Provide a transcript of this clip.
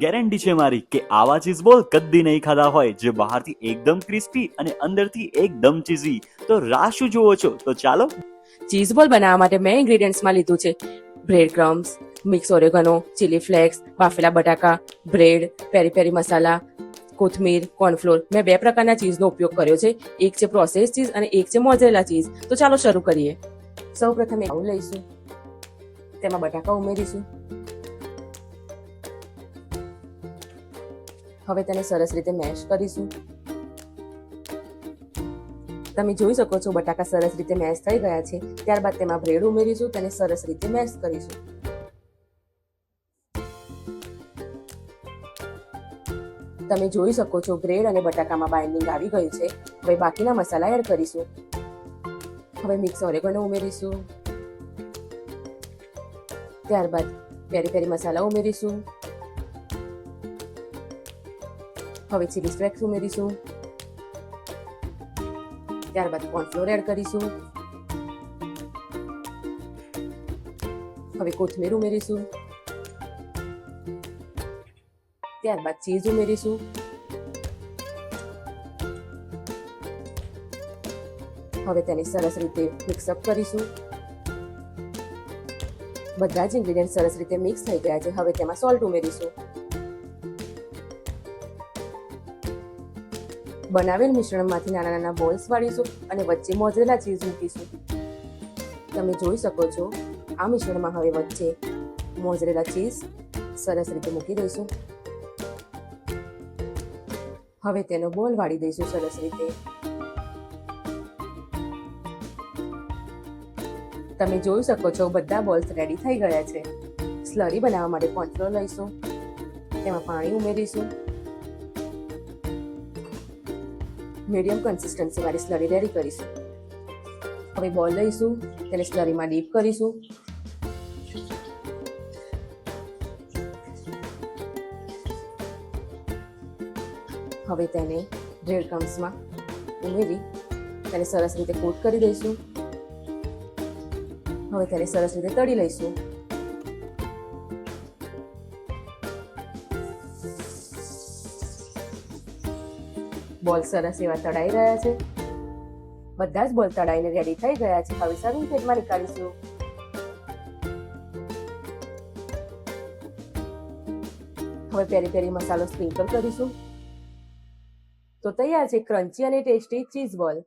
Guarantee છે મારી કે આવા ચીઝ બોલ કદી નહીં ખાધા હોય, જે બહારથી એકદમ ક્રિસ્પી અને અંદરથી એકદમ ચીઝી. તો રાહ શું જુઓ છો? તો ચાલો. ચીઝ બોલ બનાવવા માટે મેં ઇન્ગ્રેડિયન્ટ્સમાં લીધું છે bread crumbs, mix oregano, chilli flakes, બાફેલા બટાકા, બ્રેડ, પેરી પેરી મસાલા, કોથમીર, કોર્નફ્લોર. મેં 2 પ્રકારના ચીઝનો ઉપયોગ કર્યો છે, એક છે પ્રોસેસ ચીઝ અને એક છે મોઝરેલા ચીઝ. તો ચાલો શરૂ કરીએ. સૌ પ્રથમ એક બાઉલ લઈશું, તેમાં બટાકા ઉમેરીશું. હવે તેને સરસ રીતે મેશ કરીશું. તમે જોઈ શકો છો બટાકા સરસ રીતે મેશ થઈ ગયા છે. ત્યારબાદ તેમાં બ્રેડ ઉમેરીશું, તેને સરસ રીતે મેશ કરીશું. તમે જોઈ શકો છો બ્રેડ અને બટાકામાં બાઇન્ડિંગ આવી ગયું છે. હવે બાકીના મસાલા એડ કરીશું. હવે મિક્સ ઓરેગનો ઉમેરીશું. ત્યારબાદ પેરી પેરી મસાલા ઉમેરીશું. હવે ચીલી ફ્લેક્સ ઉમેરીશું. ત્યારબાદ કોર્નફ્લોર એડ કરીશું. હવે કોથમીર ઉમેરીશું. ત્યારબાદ ચીઝ ઉમેરીશું. હવે તેને સરસ રીતે મિક્સઅપ કરીશું. બધા જ ઇન્ગ્રેડિયન્ટ સરસ રીતે મિક્સ થઈ ગયા છે. હવે તેમાં સોલ્ટ ઉમેરીશું. બનાવેલ મિશ્રણમાંથી નાના નાના બોલ્સ વાળીશું અને વચ્ચે મોઝરેલા ચીઝ મૂકીશું. તમે જોઈ શકો છો આ મિશ્રણમાં હવે વચ્ચે મોઝરેલા ચીઝ સરસ રીતે મૂકી દઈશું. હવે તેનો બોલ વાળી દઈશું સરસ રીતે. તમે જોઈ શકો છો બધા બોલ્સ રેડી થઈ ગયા છે. સ્લરી બનાવવા માટે કોર્નફ્લોર લઈશું, તેમાં પાણી ઉમેરીશું. મીડિયમ કન્સિસ્ટન્સી વાળી સ્લરી રેડી કરીશું. હવે બોલ લઈશું, તેને સ્લરીમાં ડીપ કરીશું. હવે તેને બ્રેડ ક્રમ્સમાં ઉમેરી તેને સરસ રીતે કોટ કરી દઈશું. હવે તેને સરસ રીતે તળી લઈશું. બોલ સરસ એવા તળાઈ રહ્યા છે. બધા જ બોલ તળાઈને રેડી થઈ ગયા છે. હવે સર્વિંગ પ્લેટમાં નીકાળીશું. હવે પેરી પેરી મસાલો સ્પ્રિંકલ કરીશું. તો તૈયાર છે ક્રન્ચી અને ટેસ્ટી ચીઝ બોલ.